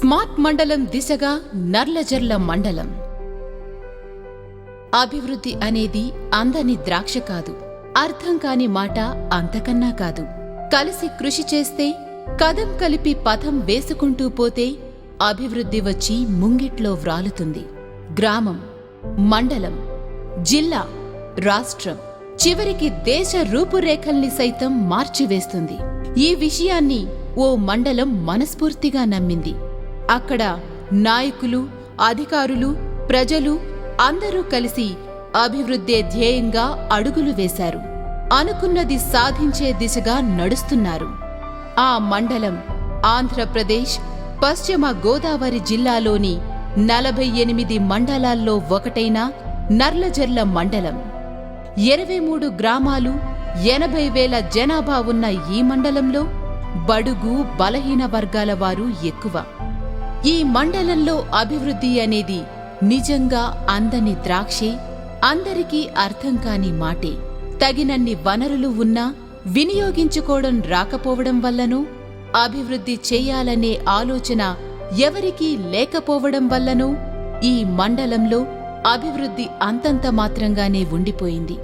Smart మండలం దిశగా నర్లజర్ల మండలం. అభివృద్ధి అనేది అందని ద్రాక్ష కాదు, అర్థం కాని మాట అంతకన్నా కాదు. కలిసి కృషి చేస్తే, కదం కలిపి పథం వేసుకుంటూ పోతే అభివృద్ధి వచ్చి ముంగిట్లో వ్రాలుతుంది. గ్రామం, మండలం, జిల్లా, రాష్ట్రం, చివరికి దేశ రూపురేఖల్ని సైతం మార్చివేస్తుంది. ఈ విషయాన్ని ఓ మండలం మనస్ఫూర్తిగా నమ్మింది. అక్కడ నాయకులు, అధికారులు, ప్రజలు అందరూ కలిసి అభివృద్ధే ధ్యేయంగా అడుగులు వేశారు. అనుకున్నది సాధించే దిశగా నడుస్తున్నారు. ఆ మండలం ఆంధ్రప్రదేశ్ పశ్చిమ గోదావరి జిల్లాలోని 48 మండలాల్లో ఒకటైన నర్లజర్ల మండలం. 23 గ్రామాలు, 80,000 జనాభా ఉన్న ఈ మండలంలో బడుగు బలహీన వర్గాల వారు ఎక్కువ. ఈ మండలంలో అభివృద్ధి అనేది నిజంగా అందని ద్రాక్షే, అందరికీ అర్థం కాని మాటే. తగినన్ని వనరులు ఉన్నా వినియోగించుకోవడం రాకపోవడం వల్లనూ, అభివృద్ధి చేయాలనే ఆలోచన ఎవరికీ లేకపోవడం వల్లనూ ఈ మండలంలో అభివృద్ధి అంతంత మాత్రంగానే ఉండిపోయింది.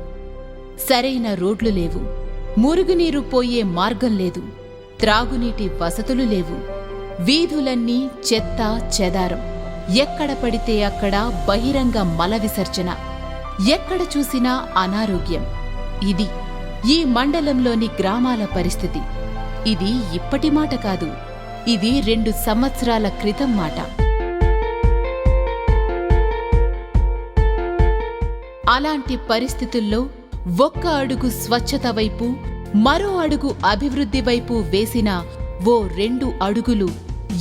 సరైన రోడ్లు లేవు, మురుగునీరు పోయే మార్గం లేదు, త్రాగునీటి వసతులు లేవు. వీధులన్నీ చెత్త చెదారం, ఎక్కడ పడితే అక్కడ బహిరంగ మల విసర్జన, ఎక్కడ చూసినా అనారోగ్యం. ఇది ఈ మండలంలోని గ్రామాల పరిస్థితి. ఇది ఇప్పటి మాట కాదు, ఇది 2 సంవత్సరాల క్రితం మాట. అలాంటి పరిస్థితుల్లో ఒక్క అడుగు స్వచ్ఛత వైపు, మరో అడుగు అభివృద్ధి వైపు వేసిన ఓ 2 అడుగులు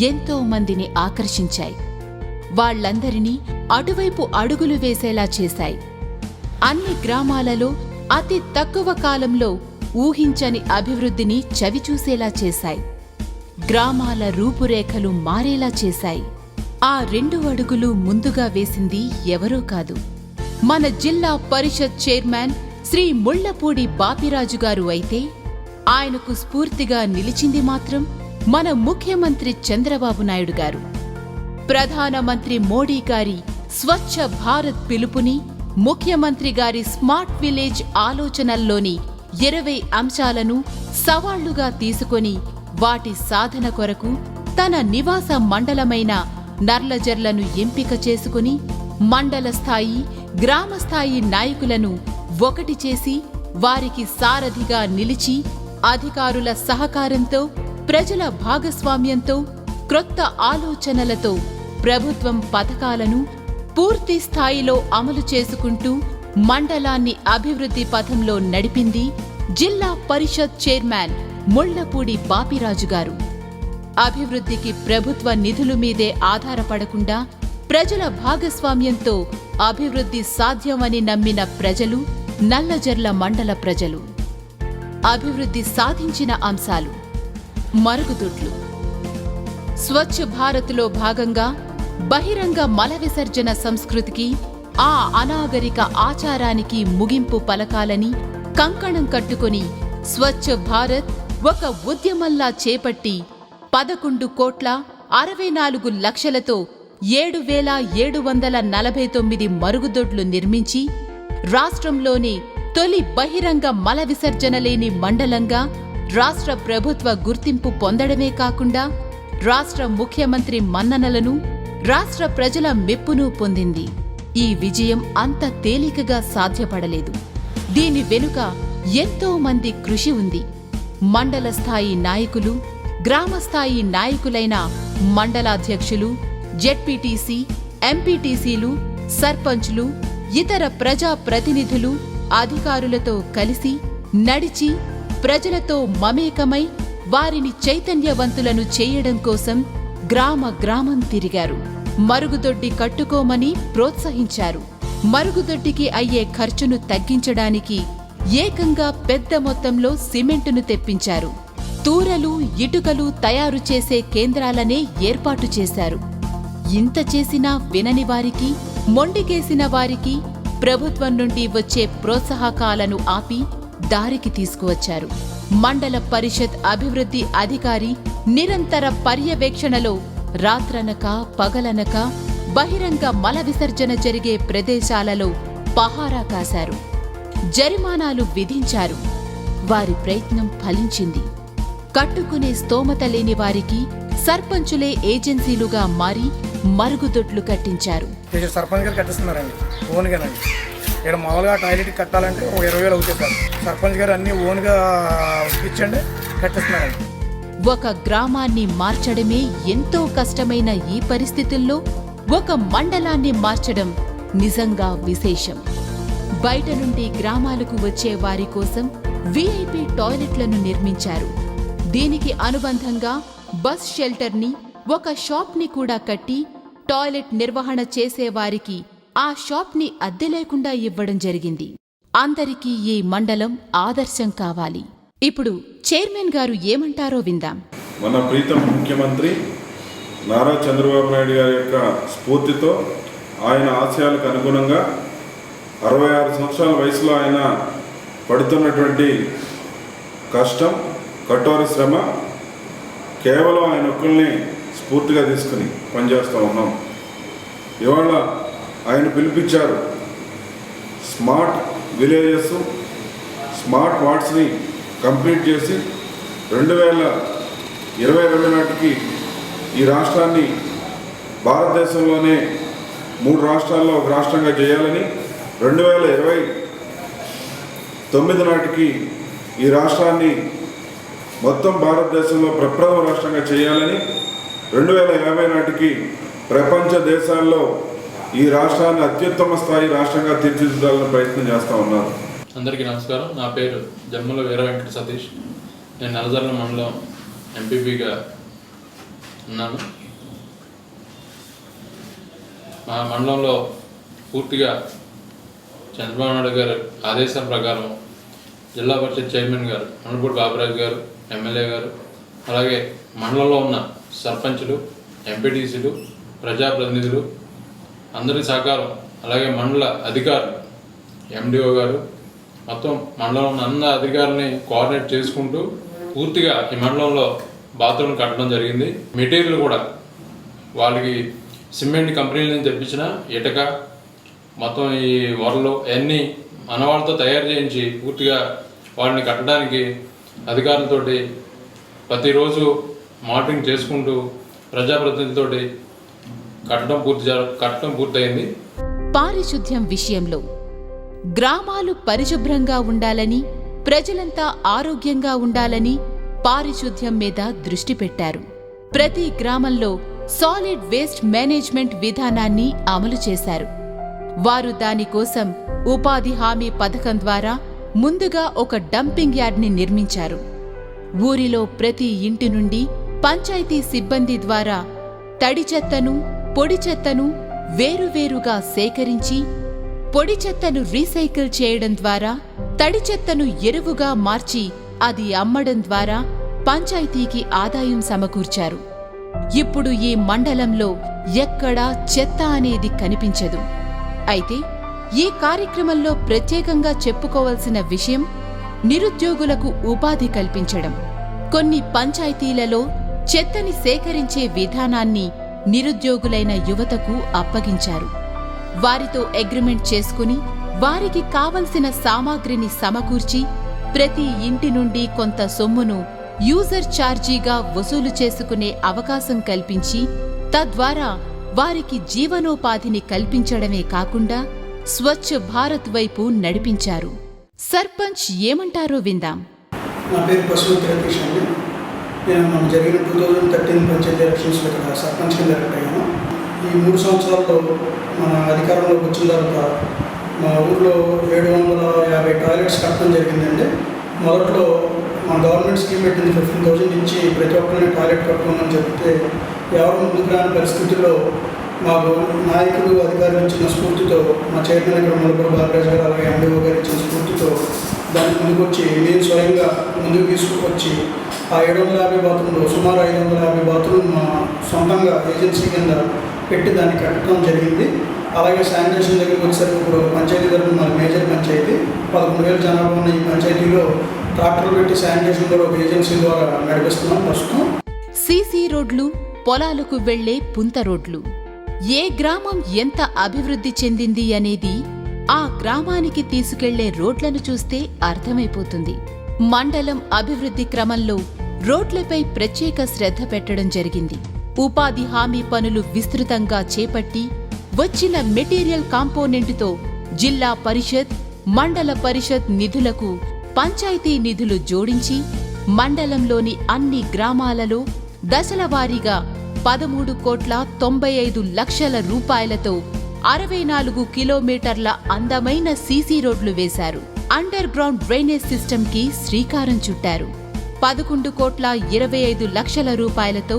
ఎంతో మందిని ఆకర్షించాయి. వాళ్లందరినీ అటువైపు అడుగులు వేసేలా చేశాయి. అన్ని గ్రామాలలో అతి తక్కువ కాలంలో ఊహించని అభివృద్ధిని చవిచూసేలా చేశాయి. గ్రామాల రూపురేఖలు మారేలా చేశాయి. ఆ 2 అడుగులు ముందుగా వేసింది ఎవరో కాదు, మన జిల్లా పరిషత్ చైర్మన్ శ్రీ ముళ్లపూడి బాపిరాజు గారు అయితే, ఆయనకు స్ఫూర్తిగా నిలిచింది మాత్రం మన ముఖ్యమంత్రి చంద్రబాబు నాయుడు గారు. ప్రధానమంత్రి మోడీ గారి స్వచ్ఛ భారత్ పిలుపుని, ముఖ్యమంత్రి గారి స్మార్ట్ విలేజ్ ఆలోచనల్లోని 20 అంశాలను సవాళ్లుగా తీసుకొని వాటి సాధన కొరకు తన నివాస మండలమైన నర్లజర్లను ఎంపిక చేసుకుని మండల స్థాయి, గ్రామస్థాయి నాయకులను ఒకటి చేసి వారికి సారథిగా నిలిచి, అధికారుల సహకారంతో, ప్రజల భాగస్వామ్యంతో, క్రొత్త ఆలోచనలతో ప్రభుత్వం పథకాలను పూర్తి స్థాయిలో అమలు చేసుకుంటూ మండలాన్ని అభివృద్ధి పథంలో నడిపింది జిల్లా పరిషత్ చైర్మన్ ముళ్లపూడి బాపిరాజు గారు. అభివృద్ధికి ప్రభుత్వ నిధుల మీదే ఆధారపడకుండా ప్రజల భాగస్వామ్యంతో అభివృద్ధి సాధ్యమని నమ్మిన ప్రజలు నల్లజర్ల మండల ప్రజలు. అభివృద్ధి సాధించిన అంశాలు: మరుగుదొడ్లు. స్వచ్ఛ భారత్లో భాగంగా బహిరంగ మల విసర్జన సంస్కృతికి, ఆ అనాగరిక ఆచారానికి ముగింపు పలకాలని కంకణం కట్టుకుని స్వచ్ఛ భారత్ ఒక ఉద్యమంలా చేపట్టి 11,64,00,000తో 7,749 మరుగుదొడ్లు నిర్మించి రాష్ట్రంలోనే తొలి బహిరంగ మల విసర్జన లేని మండలంగా రాష్ట్ర ప్రభుత్వ గుర్తింపు పొందడమే కాకుండా రాష్ట్ర ముఖ్యమంత్రి మన్ననలను, రాష్ట్ర ప్రజల మెప్పును పొందింది. ఈ విజయం అంత తేలికగా సాధ్యపడలేదు. దీని వెనుక ఎంతో మంది కృషి ఉంది. మండల స్థాయి నాయకులు, గ్రామస్థాయి నాయకులైన మండలాధ్యక్షులు, జెడ్పీటీసీ, ఎంపీటీసీలు, సర్పంచ్లు, ఇతర ప్రజా ప్రతినిధులు, అధికారులతో కలిసి నడిచి ప్రజలతో మమేకమై వారిని చైతన్యవంతులను చేయడం కోసం గ్రామ గ్రామం తిరిగారు. మరుగుదొడ్డి కట్టుకోమని ప్రోత్సహించారు. మరుగుదొడ్డికి అయ్యే ఖర్చును తగ్గించడానికి ఏకంగా పెద్ద మొత్తంలో సిమెంటును తెప్పించారు. తూరలు, ఇటుకలు తయారు చేసే కేంద్రాలనే ఏర్పాటు చేశారు. ఇంత చేసినా వినని వారికి, మొండికేసిన వారికి ప్రభుత్వం నుండి వచ్చే ప్రోత్సాహకాలను ఆపి దారికి తీసుకువచ్చారు. మండల పరిషత్ అభివృద్ధి అధికారి నిరంతర పర్యవేక్షణలో రాత్రనక పగలనక బహిరంగ మల విసర్జన జరిగే ప్రదేశాలలో పహారా కాశారు. జరిమానాలు విధించారు. వారి ప్రయత్నం ఫలించింది. కట్టుకునే స్తోమత లేని వారికి సర్పంచులే ఏజెన్సీలుగా మారి మరుగుదొడ్లు కట్టించారు. సర్పంచ్ గారు కట్టిస్తున్నారండి ఓన్గానండి. ఇక్కడ మామూలుగా టాయిలెట్ కట్టాలంటే 20,000 అవుతుంది సార్. సర్పంచ్ గారు అన్ని ఓన్గా ఇచ్చండి కట్టిస్తున్నారండి. ఒక గ్రామాన్ని మార్చడమే ఎంతో కష్టమైన ఈ పరిస్థితుల్లో ఒక మండలాన్ని మార్చడం నిజంగా విశేషం. బయట నుండి గ్రామాలకు వచ్చే వారి కోసం విఐపి టాయిలెట్లను నిర్మించారు. దీనికి అనుబంధంగా బస్ షెల్టర్ని, ఒక షాప్ని కూడా కట్టి టాయిలెట్ నిర్వహణ చేసేవారికి ఆ షాప్ని అద్దె లేకుండా ఇవ్వడం జరిగింది. అందరికీ ఈ మండలం ఆదర్శం కావాలి. ఇప్పుడు చైర్మన్ గారు ఏమంటారో విందాం. మన ప్రీతం ముఖ్యమంత్రి నారా చంద్రబాబు నాయుడు గారి యొక్క స్ఫూర్తితో ఆయన ఆశయాలకు అనుగుణంగా 66 సంవత్సరాల వయసులో ఆయన పడుతున్నటువంటి కష్టం, కఠోర శ్రమ కేవలం ఆయన ఒక్కరిని స్ఫూర్తిగా తీసుకుని పనిచేస్తూ ఉన్నాం. ఇవాళ ఆయన పిలిపించారు. స్మార్ట్ విలేజెస్, స్మార్ట్ వార్డ్స్ని కంప్లీట్ చేసి 2022 నాటికి ఈ రాష్ట్రాన్ని భారతదేశంలోనే 3 రాష్ట్రాల్లో ఒక రాష్ట్రంగా చేయాలని, 2029 నాటికి ఈ రాష్ట్రాన్ని మొత్తం భారతదేశంలో ప్రప్రథమ రాష్ట్రంగా చేయాలని, 2050 నాటికి ప్రపంచ దేశాల్లో ఈ రాష్ట్రాన్ని అత్యుత్తమ స్థాయి రాష్ట్రంగా తీర్చిదిద్దాలని ప్రయత్నం చేస్తూ ఉన్నారు. అందరికీ నమస్కారం. నా పేరు జన్మల వీర వెంకట సతీష్. నేను నల్లజర్ల మండలం ఎంపీపీగా ఉన్నాను. మా మండలంలో పూర్తిగా చంద్రబాబు నాయుడు గారు ఆదేశాల ప్రకారం జిల్లా పరిషత్ చైర్మన్ గారు మండపూడి బాబురాజు గారు, ఎమ్మెల్యే గారు, అలాగే మండలంలో ఉన్న సర్పంచులు, ఎంపీటీసీలు, ప్రజాప్రతినిధులు అందరి సహకారం, అలాగే మండల అధికారులు, ఎండిఓ గారు, మొత్తం మండలంలో ఉన్న అన్ని అధికారులని కోఆర్డినేట్ చేసుకుంటూ పూర్తిగా ఈ మండలంలో బాత్రూమ్ కట్టడం జరిగింది. మెటీరియల్ కూడా వాళ్ళకి సిమెంట్ కంపెనీల నుంచి తెప్పించిన ఇటుక, మొత్తం ఈ వరలు అన్నీ మన వాళ్ళతో తయారు చేయించి పూర్తిగా వాటిని కట్టడానికి అధికారులతోటి ప్రతిరోజు మానిటరింగ్ చేసుకుంటూ ప్రజాప్రతినిధులతోటి కట్టడం పూర్తయింది. పారిశుద్ధ్యం విషయంలో గ్రామాలు పరిశుభ్రంగా ఉండాలని, ప్రజలంతా ఆరోగ్యంగా ఉండాలని పారిశుద్ధ్యం మీద దృష్టి పెట్టారు. ప్రతి గ్రామంలో సాలిడ్ వేస్ట్ మేనేజ్మెంట్ విధానాన్ని అమలు చేశారు. వారు దానికోసం ఉపాధి హామీ పథకం ద్వారా ముందుగా ఒక డంపింగ్ యార్డ్ని నిర్మించారు. ఊరిలో ప్రతి ఇంటి నుండి పంచాయతీ సిబ్బంది ద్వారా తడి చెత్తను, పొడి చెత్తను వేరువేరుగా సేకరించి, పొడి చెత్తను రీసైకిల్ చేయడం ద్వారా తడి చెత్తను ఎరువుగా మార్చి అది అమ్మడం ద్వారా పంచాయతీకి ఆదాయం సమకూర్చారు. ఇప్పుడు ఈ మండలంలో ఎక్కడా చెత్త అనేది కనిపించదు. అయితే ఈ కార్యక్రమంలో ప్రత్యేకంగా చెప్పుకోవాల్సిన విషయం నిరుద్యోగులకు ఉపాధి కల్పించడం. కొన్ని పంచాయతీలలో చెత్తని సేకరించే విధానాన్ని నిరుద్యోగులైన యువతకు అప్పగించారు. వారితో అగ్రిమెంట్ చేసుకుని వారికి కావలసిన సామాగ్రిని సమకూర్చి ప్రతి ఇంటి నుండి కొంత సొమ్మును యూజర్ ఛార్జీగా వసూలు చేసుకునే అవకాశం కల్పించి తద్వారా వారికి జీవనోపాధిని కల్పించడమే కాకుండా స్వచ్ఛ భారత్ వైపు నడిపించారు. సర్పంచ్ ఏమంటారో విందాం. నా పేరు పశుపతి రతీష్ అండి. నేను మన జరిగిన 2013 పంచాయతీ ఎలక్షన్స్లో ఇక్కడ సర్పంచ్ కింద ఎలక్ట్ అయ్యాను. ఈ 3 సంవత్సరాల్లో మన అధికారంలోకి వచ్చిన తర్వాత మా ఊళ్ళో 750 టాయిలెట్స్ కట్టడం జరిగిందండి. మొదట్లో మా గవర్నమెంట్ స్కీమ్ పెట్టింది 15,000 నుంచి ప్రతి ఒక్కరిని టాయిలెట్ కట్టుకోమని చెప్తే ఎవరు ముందుకు రాని పరిస్థితుల్లో మాకు నాయకులు, అధికారులు ఇచ్చిన స్ఫూర్తితో, మా చైర్మన్ ఇక్కడ మండపూడి బాబురాజు గారు, అలాగే ఎండిఓ గారు ఇచ్చిన స్ఫూర్తితో దానికి ముందుకొచ్చి నేను స్వయంగా ముందుకు తీసుకొచ్చి ఆ 750 బాత్రూంలో సుమారు 550 బాత్రూమ్ మా సొంతంగా ఏజెన్సీ కింద పెట్టి దాన్ని కట్టడం జరిగింది. అలాగే శానిటేషన్ దగ్గరికి వచ్చేసరికి ఇప్పుడు పంచాయతీ తరఫున మన మేజర్ పంచాయతీ 11,000 జనాభా ఉన్న ఈ పంచాయతీలో ట్రాక్టర్లు పెట్టి శానిటేషన్ కూడా ఒక ఏజెన్సీ ద్వారా నడిపిస్తున్నాం ప్రస్తుతం. సీసీ రోడ్లు, పొలాలకు వెళ్లే పుంత రోడ్లు. ఏ గ్రామం ఎంత అభివృద్ధి చెందింది అనేది ఆ గ్రామానికి తీసుకెళ్లే రోడ్లను చూస్తే అర్థమైపోతుంది. మండలం అభివృద్ధి క్రమంలో రోడ్లపై ప్రత్యేక శ్రద్ధ పెట్టడం జరిగింది. ఉపాధి హామీ పనులు విస్తృతంగా చేపట్టి వచ్చిన మెటీరియల్ కాంపోనెంటుతో జిల్లా పరిషత్, మండల పరిషత్ నిధులకు పంచాయతీ నిధులు జోడించి మండలంలోని అన్ని గ్రామాలలో దశలవారీగా 13,95,00,000 రూపాయలతో 64 కిలోమీటర్ల అందమైన సీసీ రోడ్లు వేశారు. అండర్ గ్రౌండ్ డ్రైనేజ్ సిస్టమ్కి శ్రీకారం చుట్టారు. 11,25,00,000 రూపాయలతో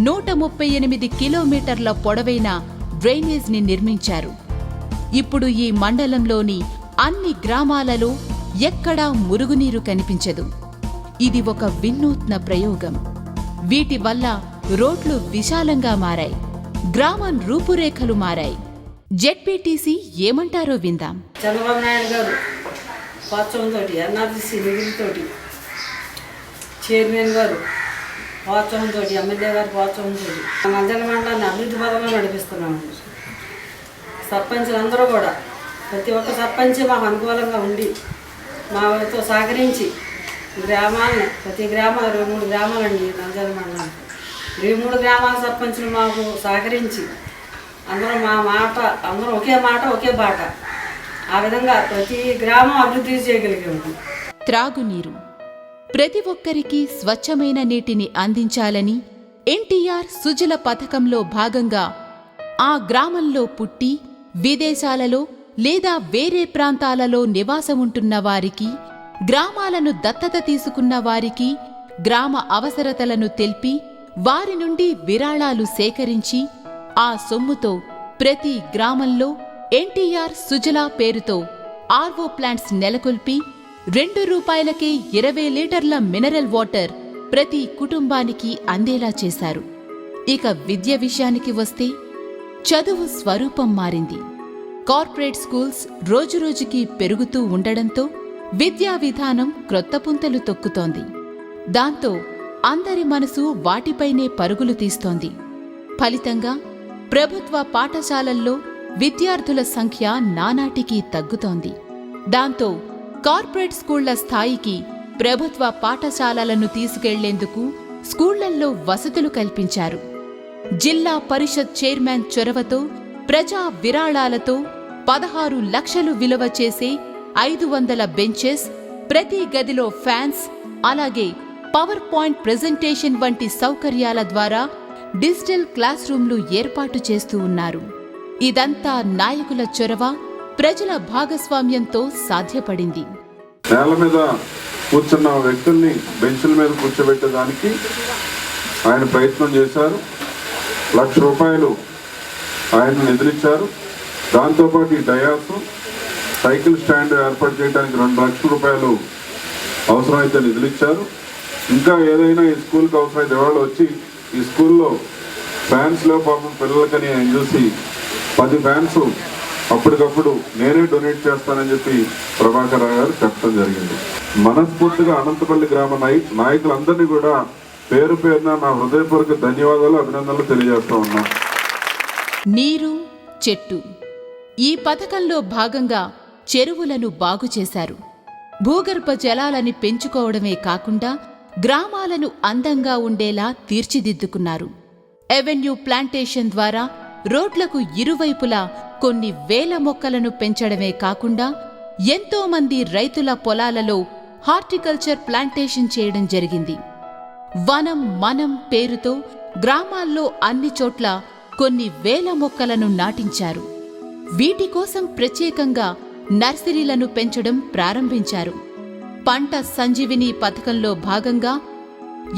138 కిలోమీటర్ల పొడవైన డ్రైనేజ్ ని నిర్మించారు. ఇప్పుడు ఈ మండలంలోని అన్ని గ్రామాలలో ఎక్కడా మురుగునీరు కనిపించదు. ఇది ఒక వినూత్న ప్రయోగం. వీటి వల్ల రోడ్లు విశాలంగా మారాయి, గ్రామం రూపురేఖలు మారాయి. జెడ్పీటీసీ ఏమంటారో విందాం. చంద్రబాబు నాయుడు గారు ప్రోత్సాహంతో, ఎన్ఆర్జీసీ నిధులతో, చైర్మన్ గారు ప్రోత్సాహంతో, ఎమ్మెల్యే గారు ప్రోత్సాహంతో నంద్యాల మండలాన్ని అభివృద్ధి పదంలో నడిపిస్తున్నామండి. సర్పంచులందరూ కూడా ప్రతి ఒక్క సర్పంచ్ మాకు అనుకూలంగా ఉండి మాతో సహకరించి గ్రామాలని, ప్రతి గ్రామాలు 23 గ్రామాలండి నంద్యాల మండలం, 23 గ్రామాల సర్పంచులు మాకు సహకరించి అందరూ మా మాట, అందరూ ఒకే మాట ఒకే బాట, ఆ విధంగా ప్రతి గ్రామం అభివృద్ధి చేయగలిగాము. త్రాగునీరు ప్రతి ఒక్కరికి స్వచ్ఛమైన నీటిని అందించాలని ఎన్టీఆర్ సుజల పథకంలో భాగంగా ఆ గ్రామంలో పుట్టి విదేశాలలో లేదా వేరే ప్రాంతాలలో నివాసముంటున్న వారికి, గ్రామాలను దత్తత తీసుకున్న వారికి గ్రామ అవసరతలను తెల్పి వారి నుండి విరాళాలు సేకరించి ఆ సొమ్ముతో ప్రతి గ్రామంలో ఎన్టీఆర్ సుజలా పేరుతో ఆర్వో ప్లాంట్స్ నెలకొల్పి 2 రూపాయలకే 20 లీటర్ల మినరల్ వాటర్ ప్రతి కుటుంబానికి అందేలా చేశారు. ఇక విద్య విషయానికి వస్తే చదువు స్వరూపం మారింది. కార్పొరేట్ స్కూల్స్ రోజురోజుకి పెరుగుతూ ఉండడంతో విద్యా విధానం క్రొత్త పుంతలు తొక్కుతోంది. దాంతో అందరి మనసు వాటిపైనే పరుగులు తీస్తోంది. ఫలితంగా ప్రభుత్వ పాఠశాలల్లో విద్యార్థుల సంఖ్య నానాటికి తగ్గుతోంది. దాంతో కార్పొరేట్ స్కూళ్ల స్థాయికి ప్రభుత్వ పాఠశాలలను తీసుకెళ్లేందుకు స్కూళ్లల్లో వసతులు కల్పించారు. జిల్లా పరిషత్ చైర్మన్ చొరవతో, ప్రజా విరాళాలతో 16 లక్షలు విలువ చేసే 500 బెంచెస్, ప్రతి గదిలో ఫ్యాన్స్, అలాగే పవర్ పాయింట్ ప్రెజెంటేషన్ వంటి సౌకర్యాల ద్వారా డిజిటల్ క్లాస్ రూమ్లు ఏర్పాటు చేస్తూ ఉన్నారు. ఇదంతా నాయకుల చొరవ, ప్రజల భాగస్వామ్యంతో సాధ్యపడింది. నేల మీద కూర్చున్న వ్యక్తుల్ని బెంచ్ల మీద కూర్చోబెట్టడానికి ఆయన ప్రయత్నం చేశారు. ₹1,00,000 ఆయన నిధులిచ్చారు. దాంతోపాటు ఈ డయాసు, సైకిల్ స్టాండ్ ఏర్పాటు చేయడానికి ₹2,00,000 అవసరమైతే నిధులిచ్చారు. ఇంకా ఏదైనా ఈ స్కూల్కి అవసరమైతే వాళ్ళు వచ్చి ఈ స్కూల్లో ఫ్యాన్స్లో పాపం పిల్లలకని ఆయన చూసి 10 ఫ్యాన్స్ అప్పటికప్పుడు నేనే డొనేట్ చేస్తానని చెప్పి ప్రభాకర్ రావు గారు చెప్పడం జరిగింది. మనస్ఫూర్తిగా అనంతపల్లి గ్రామ నాయకులందరినీ కూడా పేరు పేరున నా హృదయపూర్వక ధన్యవాదాలు, అభినందనలు తెలియజేస్తా ఉన్నా. నీరు, చెట్టు ఈ పథకంలో భాగంగా చెరువులను బాగుచేశారు. భూగర్భ జలాలని పెంచుకోవడమే కాకుండా గ్రామాలను అందంగా ఉండేలా తీర్చిదిద్దుకున్నారు. ఎవెన్యూ ప్లాంటేషన్ ద్వారా రోడ్లకు ఇరువైపులా కొన్ని వేల మొక్కలను పెంచడమే కాకుండా ఎంతో మంది రైతుల పొలాలలో హార్టికల్చర్ ప్లాంటేషన్ చేయడం జరిగింది. వనం మనం పేరుతో గ్రామాల్లో అన్ని చోట్ల కొన్ని వేల మొక్కలను నాటించారు. వీటి కోసం ప్రత్యేకంగా నర్సరీలను పెంచడం ప్రారంభించారు. పంట సంజీవిని పథకంలో భాగంగా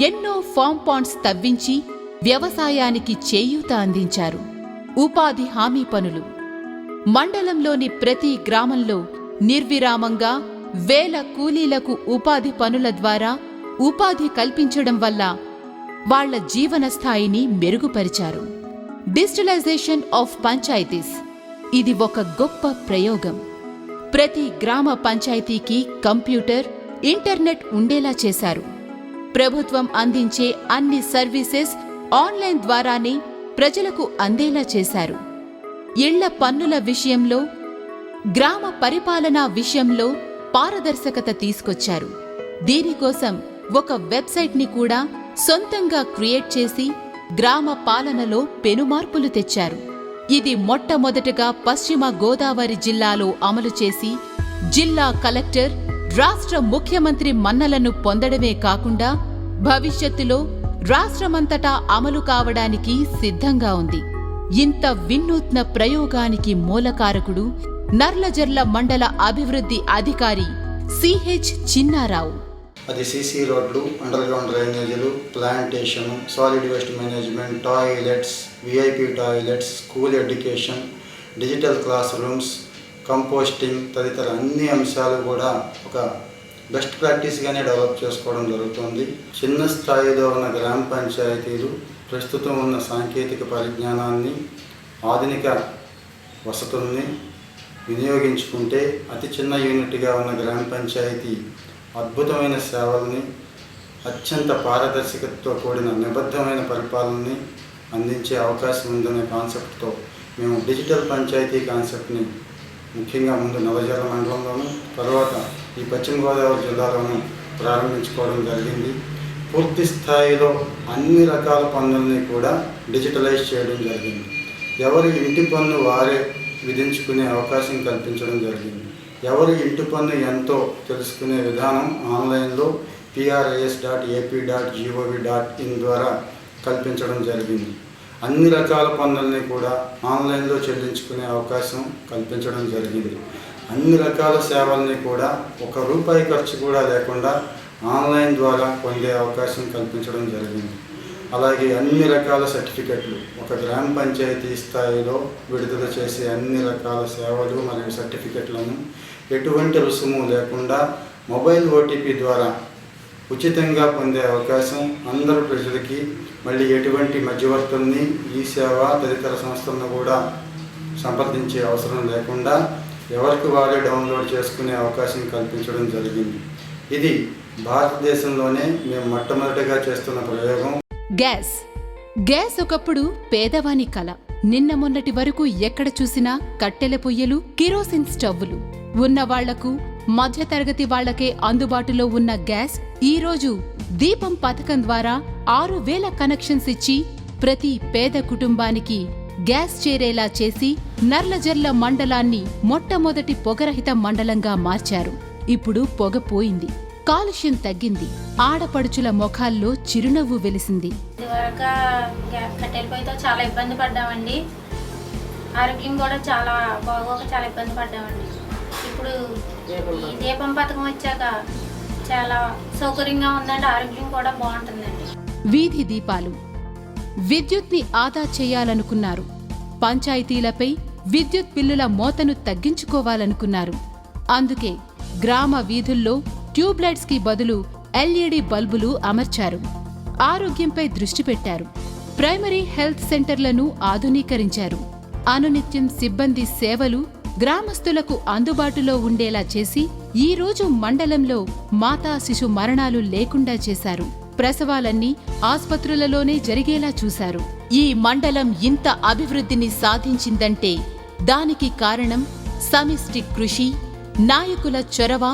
ఎన్నో ఫామ్ పాండ్స్ తవ్వించి వ్యవసాయానికి చేయూత అందించారు. ఉపాధి హామీ పనులు మండలంలోని ప్రతి గ్రామంలో నిర్విరామంగా వేల కూలీలకు ఉపాధి పనుల ద్వారా ఉపాధి కల్పించడం వల్ల వాళ్ల జీవన స్థాయిని మెరుగుపరిచారు. డిజిటలైజేషన్ ఆఫ్ పంచాయతీస్ ఇది ఒక గొప్ప ప్రయోగం. ప్రతి గ్రామ పంచాయతీకి కంప్యూటర్, ఇంటర్నెట్ ఉండేలా చేశారు. ప్రభుత్వం అందించే అన్ని సర్వీసెస్ ఆన్లైన్ ద్వారానే ప్రజలకు అందేలా చేశారు. ఇళ్ల పన్నుల విషయంలో, గ్రామ పరిపాలనా విషయంలో పారదర్శకత తీసుకొచ్చారు. దీనికోసం ఒక వెబ్సైట్ని కూడా సొంతంగా క్రియేట్ చేసి గ్రామ పాలనలో పెనుమార్పులు తెచ్చారు. ఇది మొట్టమొదటగా పశ్చిమ గోదావరి జిల్లాలో అమలు చేసి జిల్లా కలెక్టర్, రాష్ట్ర ముఖ్యమంత్రి మన్నలను పొందడమే కాకుండా భవిష్యత్తులో రాష్ట్రమంతటా అమలు కావడానికి సిద్ధంగా ఉంది. ఇంత వినూత్న ప్రయోగానికి మూలకారకుడు నర్లజర్ల మండల అభివృద్ధి అధికారి సిహెచ్ చిన్నారావు. అది సీసీ రోడ్లు, అండర్ గ్రౌండ్ డ్రైనేజీలు, plantation, solid waste management, toilets, VIP toilets, school education, digital class rooms, composting తదితర అన్ని అంశాలు కూడా ఒక బెస్ట్ ప్రాక్టీస్గానే డెవలప్ చేసుకోవడం జరుగుతుంది. చిన్న స్థాయిలో ఉన్న గ్రామ పంచాయతీలు ప్రస్తుతం ఉన్న సాంకేతిక పరిజ్ఞానాన్ని, ఆధునిక వసతుల్ని వినియోగించుకుంటే అతి చిన్న యూనిట్గా ఉన్న గ్రామ పంచాయతీ అద్భుతమైన సేవల్ని, అత్యంత పారదర్శకతతో కూడిన నిబద్ధమైన పరిపాలనని అందించే అవకాశం ఉందనే కాన్సెప్ట్తో మేము డిజిటల్ పంచాయతీ కాన్సెప్ట్ని ముఖ్యంగా ముందు నల్లజర్ల మండలంలోనూ, తర్వాత ఈ పశ్చిమ గోదావరి జిల్లాలోనూ ప్రారంభించుకోవడం జరిగింది. పూర్తి స్థాయిలో అన్ని రకాల పన్నుల్ని కూడా డిజిటలైజ్ చేయడం జరిగింది. ఎవరి ఇంటి పన్ను వారే విధించుకునే అవకాశం కల్పించడం జరిగింది. ఎవరి ఇంటి పన్ను ఎంతో తెలుసుకునే విధానం ఆన్లైన్లో pris.ap.gov.in ద్వారా కల్పించడం జరిగింది. అన్ని రకాల పన్నుల్ని కూడా ఆన్లైన్లో చెల్లించుకునే అవకాశం కల్పించడం జరిగింది. అన్ని రకాల సేవల్ని కూడా ₹1 ఖర్చు కూడా లేకుండా ఆన్లైన్ ద్వారా పొందే అవకాశం కల్పించడం జరిగింది. అలాగే అన్ని రకాల సర్టిఫికెట్లు, ఒక గ్రామ పంచాయతీ స్థాయిలో విడుదల చేసే అన్ని రకాల సేవలు మరియు సర్టిఫికెట్లను ఎటువంటి రుసుము లేకుండా మొబైల్ ఓటీపీ ద్వారా ఉచితంగా పొందే అవకాశం అందరు ప్రజలకి, మళ్ళీ ఎటువంటి మధ్యవర్తుల్ని, ఈ సేవ తదితర సంస్థలను కూడా సంప్రదించే అవసరం లేకుండా ఎవరికి వారే డౌన్లోడ్ చేసుకునే అవకాశం కల్పించడం జరిగింది. ఇది భారతదేశంలోనే మేము మొట్టమొదటిగా చేస్తున్న ప్రయోగం. గ్యాస్ ఒకప్పుడు పేదవాని కల. నిన్న మొన్నటి వరకు ఎక్కడ చూసినా కట్టెల పొయ్యలు, కిరోసిన్ స్టవ్వులు ఉన్నవాళ్లకు, మధ్యతరగతి వాళ్లకే అందుబాటులో ఉన్న గ్యాస్ ఈరోజు దీపం పథకం ద్వారా 6,000 కనెక్షన్స్ ఇచ్చి ప్రతి పేద కుటుంబానికి గ్యాస్ చేరేలా చేసి నర్లజర్ల మండలాన్ని మొట్టమొదటి పొగరహిత మండలంగా మార్చారు. ఇప్పుడు పొగ పోయింది, కాలుష్యం తగ్గింది, ఆడపడుచుల ముఖాల్లో చిరునవ్వు వెలిసింది. ఇదివరకు కట్టెల పొయ్యితో చాలా ఇబ్బంది పడ్డామండి. ఆరోగ్యం కూడా చాలా ఇబ్బంది పడ్డామండి. ఇప్పుడు ఈ దీపం పథకం వచ్చాక చాలా సౌకర్యంగా ఉందండి. ఆరోగ్యం కూడా బాగుంటుందండి. వీధి దీపాలు విద్యుత్ని ఆదా చేయాలనుకున్నారు. పంచాయతీలపై విద్యుత్ బిల్లుల మోతను తగ్గించుకోవాలనుకున్నారు. అందుకే గ్రామ వీధుల్లో ట్యూబ్లైట్స్ కి బదులు LED బల్బులు అమర్చారు. ఆరోగ్యంపై దృష్టి పెట్టారు. ప్రైమరీ హెల్త్ సెంటర్లను ఆధునీకరించారు. అనునిత్యం సిబ్బంది సేవలు గ్రామస్తులకు అందుబాటులో ఉండేలా చేసి ఈ రోజు మండలంలో మాతా శిశు మరణాలు లేకుండా చేశారు. ప్రసవాలన్నీ ఆస్పత్రులలోనే జరిగేలా చూశారు. ఈ మండలం ఇంత అభివృద్ధిని సాధించిందంటే దానికి కారణం సమిష్టి కృషి, నాయకుల చొరవ,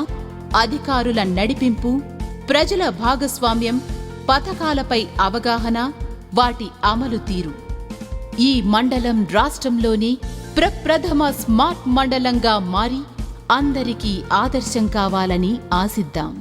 అధికారుల నడిపింపు, ప్రజల భాగస్వామ్యం, పథకాలపై అవగాహన, వాటి అమలు తీరు. ఈ మండలం రాష్ట్రంలోని ప్రప్రథమ స్మార్ట్ మండలంగా మారి అందరికీ ఆదర్శం కావాలని ఆశిద్దాం.